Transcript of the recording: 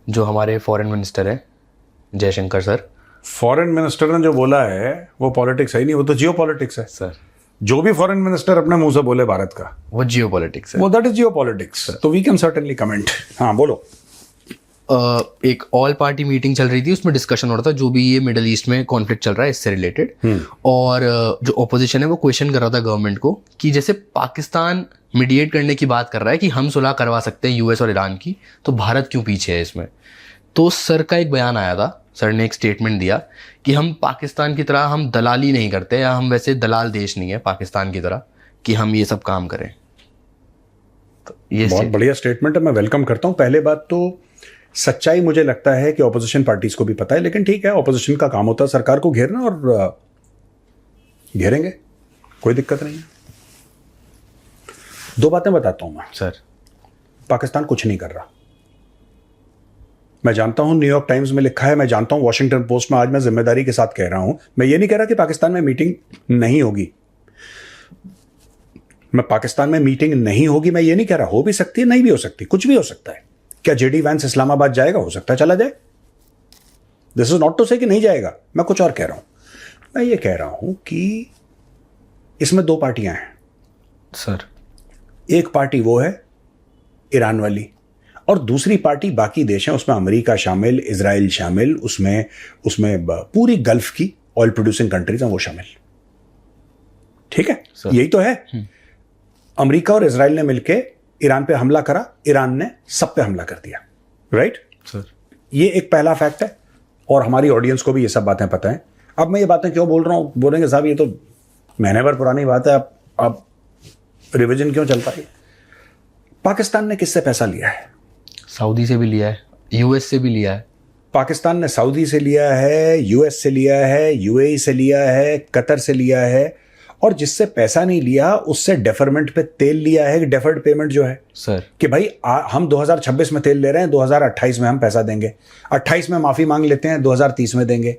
जो हमारे foreign minister हैं जयशंकर सर। फॉरेन मिनिस्टर ने जो बोला है वो पॉलिटिक्स है ही नहीं, वो तो जियो पॉलिटिक्स है सर जो भी फॉरेन मिनिस्टर अपने मुंह से बोले भारत का, वो जियो पॉलिटिक्स है। वो दैट इज जियो पॉलिटिक्स। तो वी कैन सर्टेनली कमेंट। हाँ बोलो। एक ऑल पार्टी मीटिंग चल रही थी, उसमें डिस्कशन हो रहा था जो भी ये मिडल ईस्ट में कॉन्फ्लिक्ट चल रहा है इससे रिलेटेड। और जो ओपोजिशन है वो क्वेश्चन कर रहा था गवर्नमेंट को कि जैसे पाकिस्तान मीडिएट करने की बात कर रहा है कि हम सुलह करवा सकते हैं यूएस और ईरान की, तो भारत क्यों पीछे है इसमें। तो सर का एक बयान आया था, सर ने एक स्टेटमेंट दिया कि हम पाकिस्तान की तरह हम दलाली नहीं करते, या हम वैसे दलाल देश नहीं है पाकिस्तान की तरह कि हम ये सब काम करें। तो ये बहुत बढ़िया स्टेटमेंट है, मैं वेलकम करता हूँ। पहले बात तो सच्चाई मुझे लगता है कि ऑपोजिशन पार्टीज को भी पता है, लेकिन ठीक है, ऑपोजिशन का काम होता है सरकार को घेरना, और घेरेंगे, कोई दिक्कत नहीं है। दो बातें बताता हूं मैं सर। पाकिस्तान कुछ नहीं कर रहा। मैं जानता हूं न्यूयॉर्क टाइम्स में लिखा है, मैं जानता हूं वॉशिंगटन पोस्ट में, आज मैं जिम्मेदारी के साथ कह रहा हूं, मैं ये नहीं कह रहा कि पाकिस्तान में मीटिंग नहीं होगी। मैं पाकिस्तान में मीटिंग नहीं होगी मैं ये नहीं कह रहा, हो भी सकती है, नहीं भी हो सकती, कुछ भी हो सकता है। क्या जेडी वैंस इस्लामाबाद जाएगा? हो सकता है चला जाए। दिस इज नॉट टू से कि नहीं जाएगा, मैं कुछ और कह रहा हूं। मैं ये कह रहा हूं कि इसमें दो पार्टियां हैं सर। एक पार्टी वो है ईरान वाली, और दूसरी पार्टी बाकी देश हैं, उसमें अमेरिका शामिल, इजराइल शामिल, उसमें पूरी गल्फ की ऑयल प्रोड्यूसिंग कंट्रीज हैं वो शामिल। ठीक है, यही तो है। अमेरिका और इजराइल ने मिलकर ईरान पे हमला करा, ईरान ने सब पे हमला कर दिया। Right sir. ये एक पहला फैक्ट है, और हमारी ऑडियंस को भी ये सब बातें पता है। अब मैं ये बातें क्यों बोल रहा हूं, बोलेंगे साहब ये तो महीने भर पुरानी बात है, अब रिवीजन क्यों चलता है। पाकिस्तान ने किससे पैसा लिया है? सऊदी से भी लिया है, यूएस से भी लिया है। पाकिस्तान ने सऊदी से लिया है, यूएस से लिया है, यूएई से लिया है, कतर से लिया है, और जिससे पैसा नहीं लिया उससे डेफरमेंट पे तेल लिया है, डेफर्ड पेमेंट जो है सर, कि भाई हम 2026 में तेल ले रहे हैं, 2028 में हम पैसा देंगे, 28 में माफी मांग लेते हैं, 2030 में देंगे।